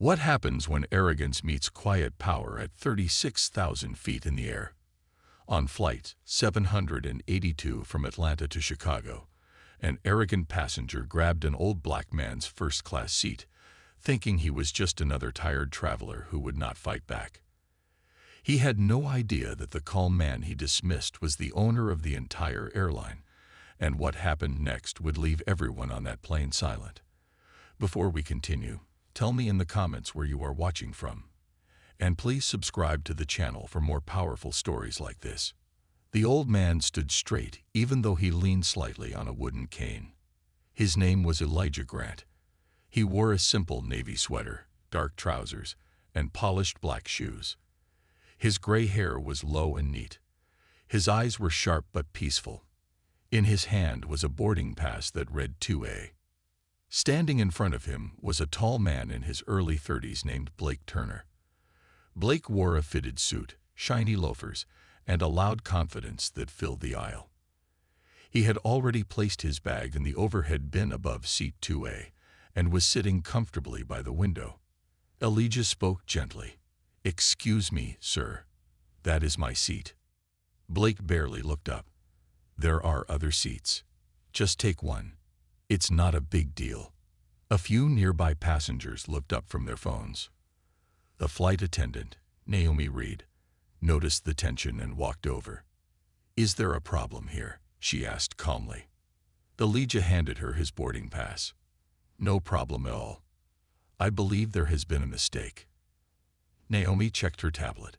What happens when arrogance meets quiet power at 36,000 feet in the air? On Flight 782 from Atlanta to Chicago, an arrogant passenger grabbed an old black man's first-class seat, thinking he was just another tired traveler who would not fight back. He had no idea that the calm man he dismissed was the owner of the entire airline, and what happened next would leave everyone on that plane silent. Before we continue, tell me in the comments where you are watching from. And please subscribe to the channel for more powerful stories like this. The old man stood straight even though he leaned slightly on a wooden cane. His name was Elijah Grant. He wore a simple navy sweater, dark trousers, and polished black shoes. His gray hair was low and neat. His eyes were sharp but peaceful. In his hand was a boarding pass that read 2A. Standing in front of him was a tall man in his early 30s named Blake Turner. Blake wore a fitted suit, shiny loafers, and a loud confidence that filled the aisle. He had already placed his bag in the overhead bin above seat 2A and was sitting comfortably by the window. Elijah spoke gently. "Excuse me, sir. That is my seat." Blake barely looked up. "There are other seats. Just take one. It's not a big deal." A few nearby passengers looked up from their phones. The flight attendant, Naomi Reed, noticed the tension and walked over. "Is there a problem here?" she asked calmly. Elijah handed her his boarding pass. "No problem at all. I believe there has been a mistake." Naomi checked her tablet.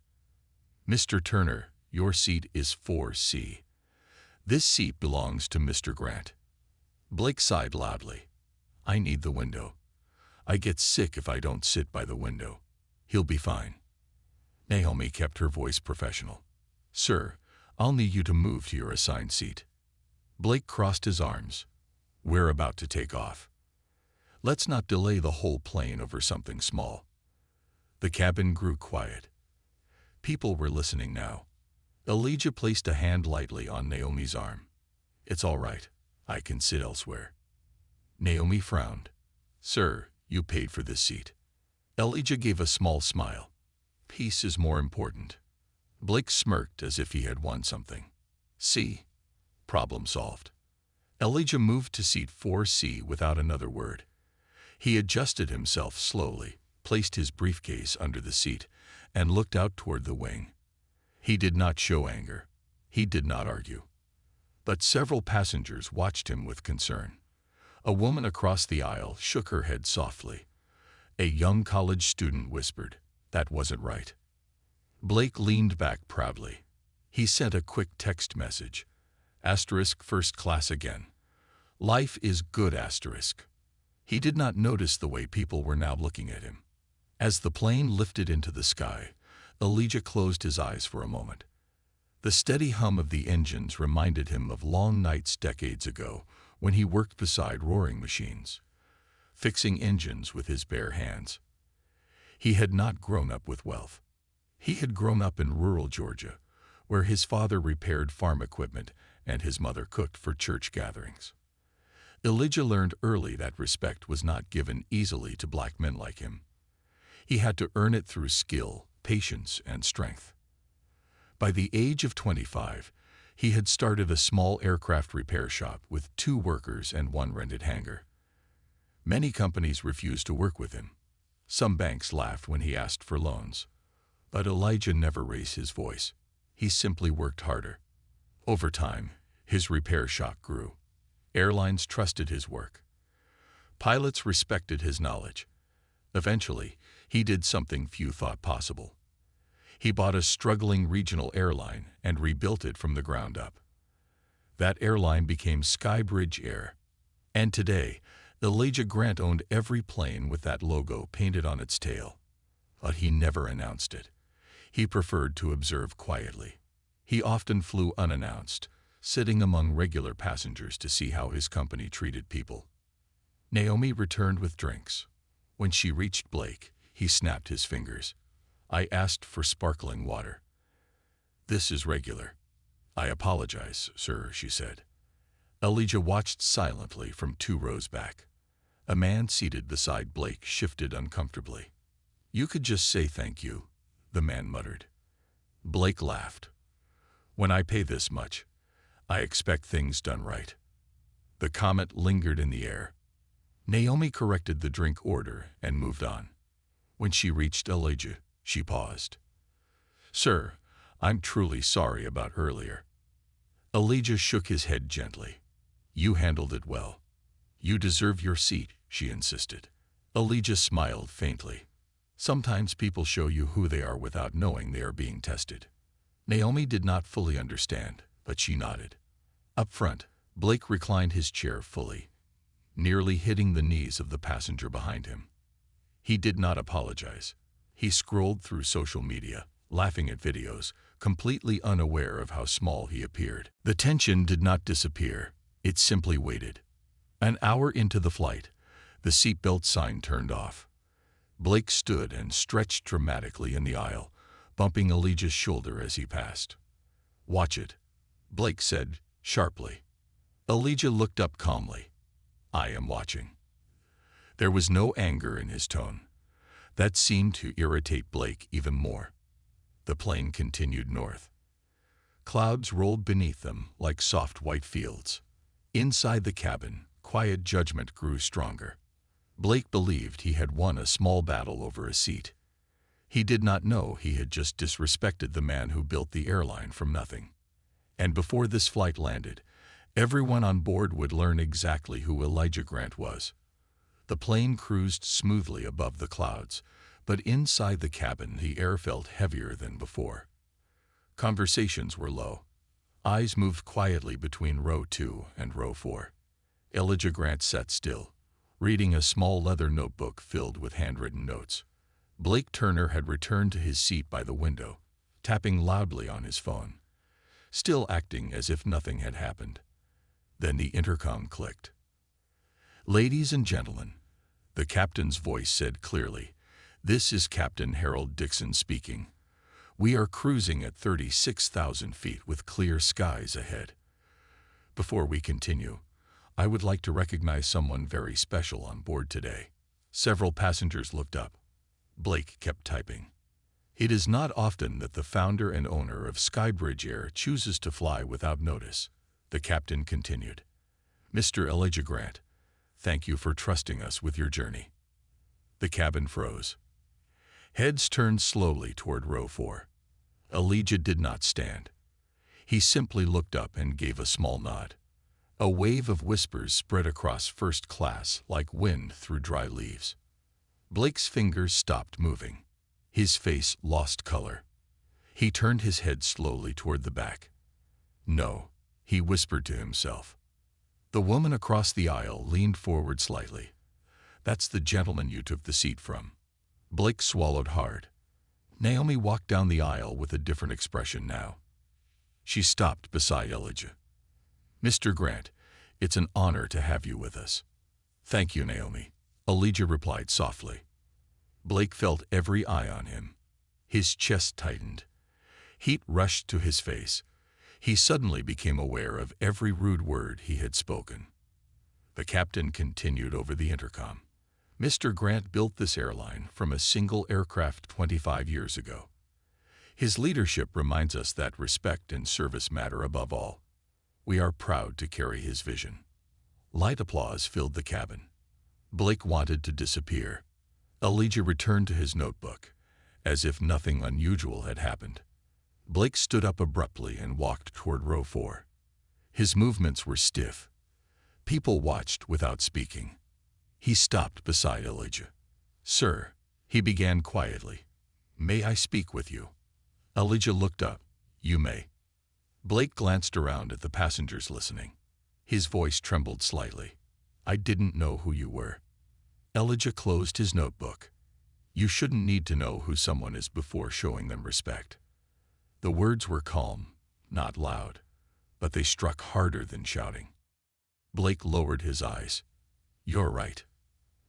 "Mr. Turner, your seat is 4C. This seat belongs to Mr. Grant." Blake sighed loudly. "I need the window. I get sick if I don't sit by the window. He'll be fine." Naomi kept her voice professional. "Sir, I'll need you to move to your assigned seat." Blake crossed his arms. "We're about to take off. Let's not delay the whole plane over something small." The cabin grew quiet. People were listening now. Elijah placed a hand lightly on Naomi's arm. "It's all right. I can sit elsewhere." Naomi frowned. "Sir, you paid for this seat." Elijah gave a small smile. "Peace is more important." Blake smirked as if he had won something. "See? Problem solved." Elijah moved to seat 4C without another word. He adjusted himself slowly, placed his briefcase under the seat, and looked out toward the wing. He did not show anger. He did not argue. But several passengers watched him with concern. A woman across the aisle shook her head softly. A young college student whispered, "That wasn't right." Blake leaned back proudly. He sent a quick text message. "First class again. Life is good, asterisk." He did not notice the way people were now looking at him. As the plane lifted into the sky, Elijah closed his eyes for a moment. The steady hum of the engines reminded him of long nights decades ago when he worked beside roaring machines, fixing engines with his bare hands. He had not grown up with wealth. He had grown up in rural Georgia, where his father repaired farm equipment and his mother cooked for church gatherings. Elijah learned early that respect was not given easily to black men like him. He had to earn it through skill, patience, and strength. By the age of 25, he had started a small aircraft repair shop with 2 workers and 1 rented hangar. Many companies refused to work with him. Some banks laughed when he asked for loans. But Elijah never raised his voice. He simply worked harder. Over time, his repair shop grew. Airlines trusted his work. Pilots respected his knowledge. Eventually, he did something few thought possible. He bought a struggling regional airline and rebuilt it from the ground up. That airline became Skybridge Air. And today, Elijah Grant owned every plane with that logo painted on its tail. But he never announced it. He preferred to observe quietly. He often flew unannounced, sitting among regular passengers to see how his company treated people. Naomi returned with drinks. When she reached Blake, he snapped his fingers. "I asked for sparkling water." "This is regular." "I apologize, sir," she said. Elijah watched silently from 2 rows back. A man seated beside Blake shifted uncomfortably. You could just say thank you, the man muttered. Blake laughed. When I pay this much, I expect things done right. The comment lingered in the air. Naomi corrected the drink order and moved on. When she reached Elijah, she paused. Sir, I'm truly sorry about earlier. Elijah shook his head gently. You handled it well. You deserve your seat, she insisted. Elijah smiled faintly. Sometimes people show you who they are without knowing they are being tested. Naomi did not fully understand, but she nodded. Up front, Blake reclined his chair fully, nearly hitting the knees of the passenger behind him. He did not apologize. He scrolled through social media, laughing at videos, completely unaware of how small he appeared. The tension did not disappear. It simply waited. An hour into the flight, the seatbelt sign turned off. Blake stood and stretched dramatically in the aisle, bumping Elijah's shoulder as he passed. Watch it, Blake said sharply. Elijah looked up calmly. I am watching. There was no anger in his tone. That seemed to irritate Blake even more. The plane continued north. Clouds rolled beneath them like soft white fields. Inside the cabin, quiet judgment grew stronger. Blake believed he had won a small battle over a seat. He did not know he had just disrespected the man who built the airline from nothing. And before this flight landed, everyone on board would learn exactly who Elijah Grant was. The plane cruised smoothly above the clouds, but inside the cabin the air felt heavier than before. Conversations were low. Eyes moved quietly between row 2 and row 4. Elijah Grant sat still, reading a small leather notebook filled with handwritten notes. Blake Turner had returned to his seat by the window, tapping loudly on his phone, still acting as if nothing had happened. Then the intercom clicked. Ladies and gentlemen, the captain's voice said clearly, this is Captain Harold Dixon speaking. We are cruising at 36,000 feet with clear skies ahead. Before we continue, I would like to recognize someone very special on board today. Several passengers looked up. Blake kept typing. It is not often that the founder and owner of Skybridge Air chooses to fly without notice, the captain continued. Mr. Elijah Grant, thank you for trusting us with your journey. The cabin froze. Heads turned slowly toward row 4. Elijah did not stand. He simply looked up and gave a small nod. A wave of whispers spread across first class like wind through dry leaves. Blake's fingers stopped moving. His face lost color. He turned his head slowly toward the back. No, he whispered to himself. The woman across the aisle leaned forward slightly. That's the gentleman you took the seat from. Blake swallowed hard. Naomi walked down the aisle with a different expression now. She stopped beside Elijah. Mr. Grant, it's an honor to have you with us. Thank you, Naomi, Elijah replied softly. Blake felt every eye on him. His chest tightened. Heat rushed to his face. He suddenly became aware of every rude word he had spoken. The captain continued over the intercom. Mr. Grant built this airline from a single aircraft 25 years ago. His leadership reminds us that respect and service matter above all. We are proud to carry his vision. Light applause filled the cabin. Blake wanted to disappear. Elijah returned to his notebook, as if nothing unusual had happened. Blake stood up abruptly and walked toward row 4. His movements were stiff. People watched without speaking. He stopped beside Elijah. Sir, he began quietly. May I speak with you? Elijah looked up. You may. Blake glanced around at the passengers listening. His voice trembled slightly. I didn't know who you were. Elijah closed his notebook. You shouldn't need to know who someone is before showing them respect. The words were calm, not loud, but they struck harder than shouting. Blake lowered his eyes. You're right.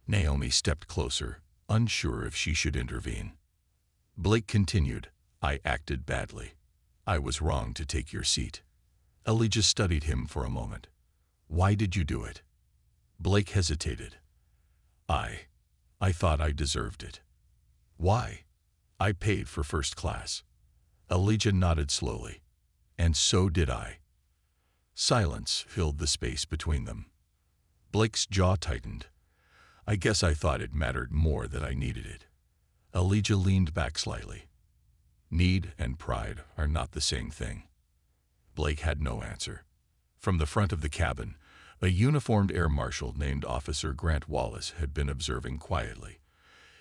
Naomi stepped closer, unsure if she should intervene. Blake continued, I acted badly. I was wrong to take your seat. Elijah studied him for a moment. Why did you do it? Blake hesitated. I thought I deserved it. Why? I paid for first class. Elijah nodded slowly. And so did I. Silence filled the space between them. Blake's jaw tightened. I guess I thought it mattered more that I needed it. Elijah leaned back slightly. Need and pride are not the same thing. Blake had no answer. From the front of the cabin, a uniformed air marshal named Officer Grant Wallace had been observing quietly.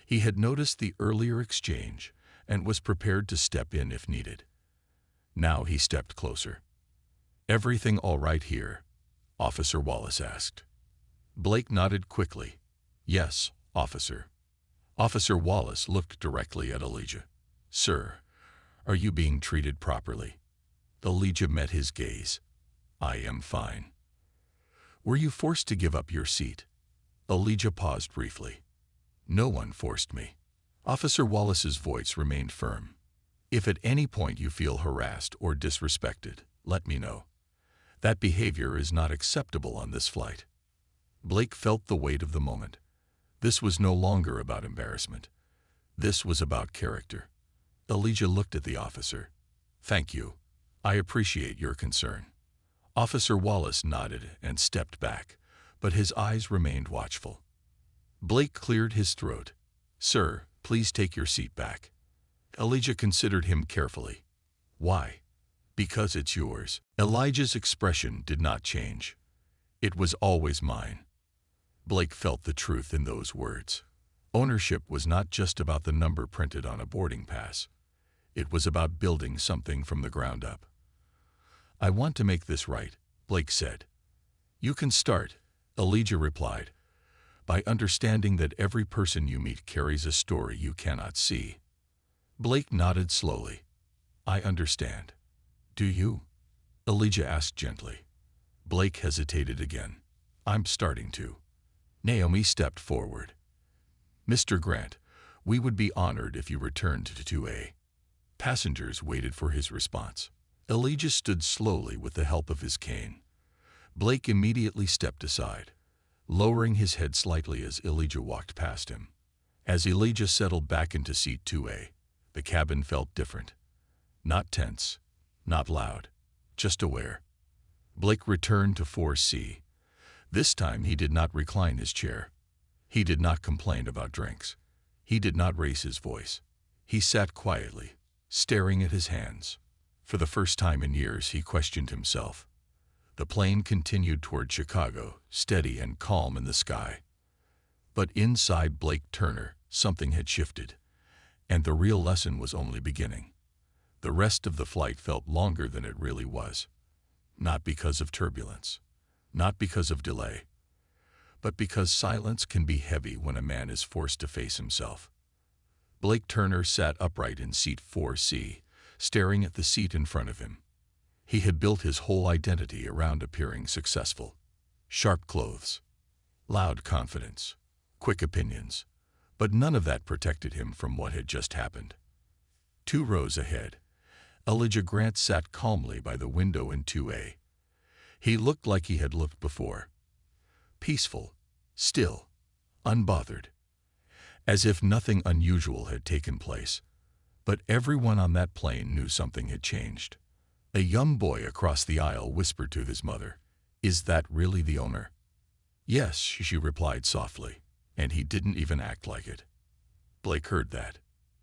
He had noticed the earlier exchange and was prepared to step in if needed. Now he stepped closer. "Everything all right here?" Officer Wallace asked. Blake nodded quickly. "Yes, officer." Officer Wallace looked directly at Elijah. "Sir, are you being treated properly?" Elijah met his gaze. "I am fine." "Were you forced to give up your seat?" Elijah paused briefly. "No one forced me." Officer Wallace's voice remained firm. "If at any point you feel harassed or disrespected, let me know. That behavior is not acceptable on this flight." Blake felt the weight of the moment. This was no longer about embarrassment. This was about character. Elijah looked at the officer. "Thank you. I appreciate your concern." Officer Wallace nodded and stepped back, but his eyes remained watchful. Blake cleared his throat. "Sir, please take your seat back." Elijah considered him carefully. "Why?" "Because it's yours." Elijah's expression did not change. "It was always mine." Blake felt the truth in those words. Ownership was not just about the number printed on a boarding pass. It was about building something from the ground up. "I want to make this right," Blake said. "You can start," Elijah replied, "by understanding that every person you meet carries a story you cannot see." Blake nodded slowly. "I understand." "Do you?" Elijah asked gently. Blake hesitated again. "I'm starting to." Naomi stepped forward. "Mr. Grant, we would be honored if you returned to 2A. Passengers waited for his response. Elijah stood slowly with the help of his cane. Blake immediately stepped aside, lowering his head slightly as Elijah walked past him. As Elijah settled back into seat 2A, the cabin felt different. Not tense, not loud, just aware. Blake returned to 4C. This time he did not recline his chair. He did not complain about drinks. He did not raise his voice. He sat quietly, staring at his hands. For the first time in years, he questioned himself. The plane continued toward Chicago, steady and calm in the sky. But inside Blake Turner, something had shifted, and the real lesson was only beginning. The rest of the flight felt longer than it really was. Not because of turbulence, not because of delay, but because silence can be heavy when a man is forced to face himself. Blake Turner sat upright in seat 4C, staring at the seat in front of him. He had built his whole identity around appearing successful. Sharp clothes, loud confidence, quick opinions, but none of that protected him from what had just happened. 2 rows ahead, Elijah Grant sat calmly by the window in 2A. He looked like he had looked before. Peaceful, still, unbothered, as if nothing unusual had taken place. But everyone on that plane knew something had changed. A young boy across the aisle whispered to his mother, "Is that really the owner?" "Yes," she replied softly, and he didn't even act like it. Blake heard that.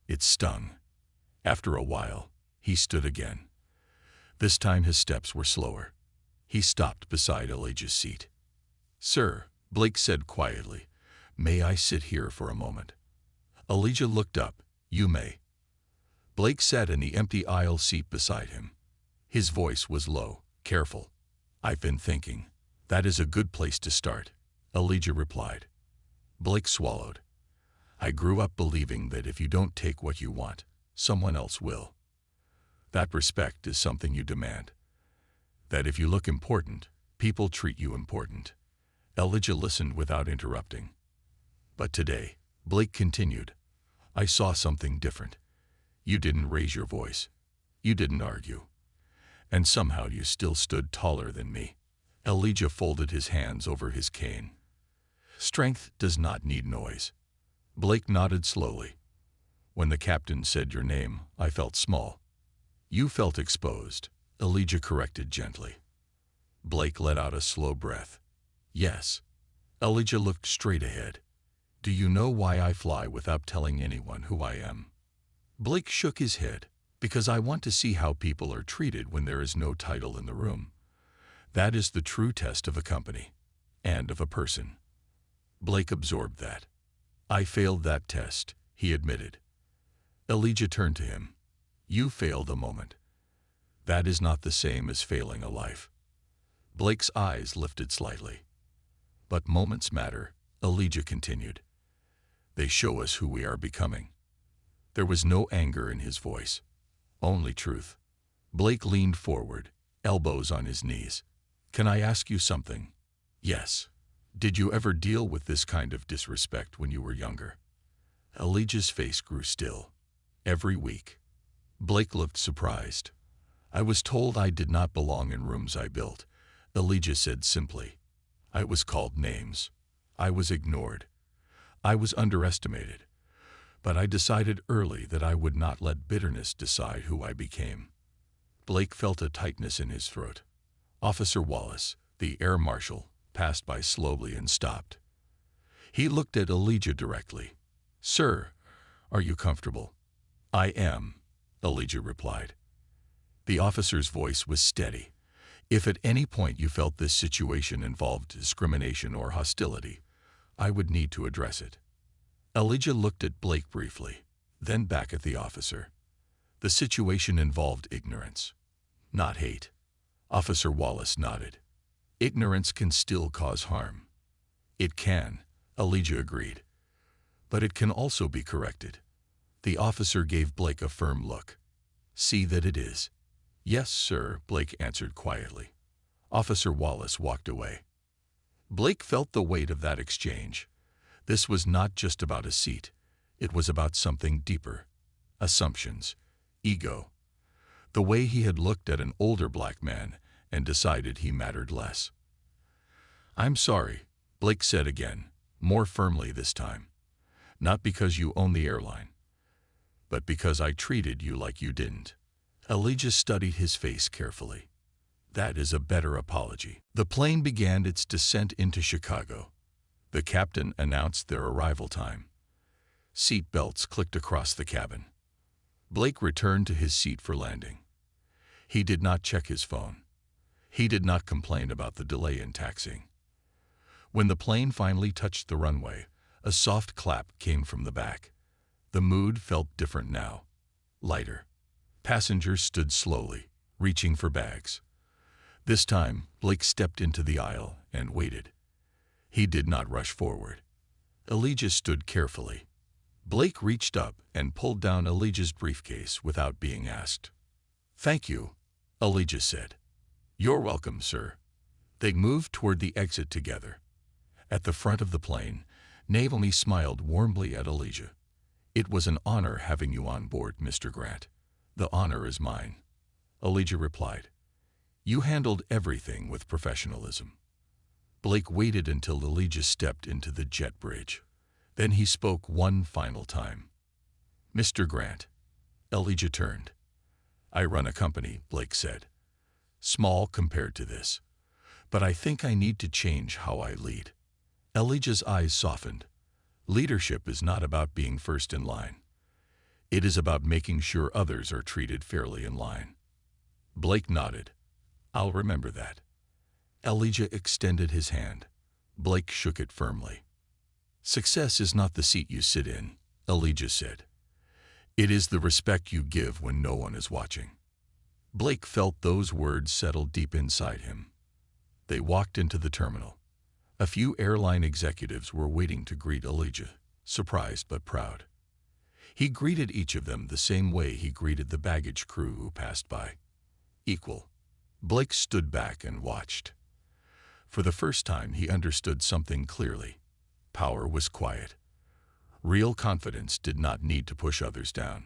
It stung. After a while, he stood again. This time his steps were slower. He stopped beside Elijah's seat. "Sir," Blake said quietly, "may I sit here for a moment?" Elijah looked up. "You may." Blake sat in the empty aisle seat beside him. His voice was low, careful. "I've been thinking. That is a good place to start," Elijah replied. Blake swallowed. "I grew up believing that if you don't take what you want, someone else will. That respect is something you demand. That if you look important, people treat you important." Elijah listened without interrupting. "But today," Blake continued, "I saw something different. You didn't raise your voice. You didn't argue. And somehow you still stood taller than me." Elijah folded his hands over his cane. "Strength does not need noise." Blake nodded slowly. When the captain said your name, I felt small. You felt exposed, Elijah corrected gently. Blake let out a slow breath. Yes. Elijah looked straight ahead. Do you know why I fly without telling anyone who I am? Blake shook his head. Because I want to see how people are treated when there is no title in the room. That is the true test of a company. And of a person. Blake absorbed that. I failed that test, he admitted. Elijah turned to him. You failed a moment. That is not the same as failing a life. Blake's eyes lifted slightly. But moments matter, Elijah continued. They show us who we are becoming. There was no anger in his voice. Only truth. Blake leaned forward, elbows on his knees. Can I ask you something? Yes. Did you ever deal with this kind of disrespect when you were younger? Elijah's face grew still. Every week. Blake looked surprised. I was told I did not belong in rooms I built, Elijah said simply. I was called names. I was ignored. I was underestimated. But I decided early that I would not let bitterness decide who I became. Blake felt a tightness in his throat. Officer Wallace, the air marshal, passed by slowly and stopped. He looked at Elijah directly. Sir, are you comfortable? I am, Elijah replied. The officer's voice was steady. If at any point you felt this situation involved discrimination or hostility, I would need to address it. Elijah looked at Blake briefly, then back at the officer. The situation involved ignorance, not hate. Officer Wallace nodded. Ignorance can still cause harm. It can, Elijah agreed. But it can also be corrected. The officer gave Blake a firm look. See that it is. Yes, sir, Blake answered quietly. Officer Wallace walked away. Blake felt the weight of that exchange. This was not just about a seat. It was about something deeper. Assumptions. Ego. The way he had looked at an older black man and decided he mattered less. I'm sorry, Blake said again, more firmly this time. Not because you own the airline, but because I treated you like you didn't. Elijah studied his face carefully. That is a better apology. The plane began its descent into Chicago. The captain announced their arrival time. Seat belts clicked across the cabin. Blake returned to his seat for landing. He did not check his phone. He did not complain about the delay in taxiing. When the plane finally touched the runway, a soft clap came from the back. The mood felt different now. Lighter. Passengers stood slowly, reaching for bags. This time, Blake stepped into the aisle and waited. He did not rush forward. Elijah stood carefully. Blake reached up and pulled down Elijah's briefcase without being asked. Thank you, Elijah said. You're welcome, sir. They moved toward the exit together. At the front of the plane, Naomi smiled warmly at Elijah. It was an honor having you on board, Mr. Grant. The honor is mine, Elijah replied. You handled everything with professionalism. Blake waited until Elijah stepped into the jet bridge. Then he spoke one final time. Mr. Grant. Elijah turned. I run a company, Blake said. Small compared to this. But I think I need to change how I lead. Elijah's eyes softened. Leadership is not about being first in line. It is about making sure others are treated fairly in line. Blake nodded. I'll remember that. Elijah extended his hand. Blake shook it firmly. Success is not the seat you sit in, Elijah said. It is the respect you give when no one is watching. Blake felt those words settle deep inside him. They walked into the terminal. A few airline executives were waiting to greet Elijah, surprised but proud. He greeted each of them the same way he greeted the baggage crew who passed by. Equal. Blake stood back and watched. For the first time, he understood something clearly. Power was quiet. Real confidence did not need to push others down.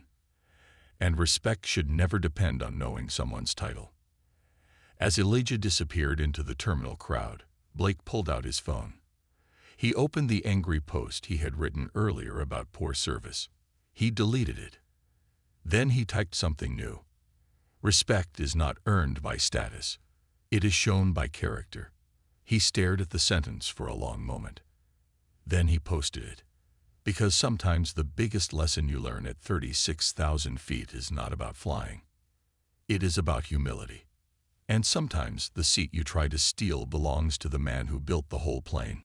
And respect should never depend on knowing someone's title. As Elijah disappeared into the terminal crowd, Blake pulled out his phone. He opened the angry post he had written earlier about poor service. He deleted it. Then he typed something new. Respect is not earned by status. It is shown by character. He stared at the sentence for a long moment. Then he posted it. Because sometimes the biggest lesson you learn at 36,000 feet is not about flying. It is about humility. And sometimes the seat you try to steal belongs to the man who built the whole plane.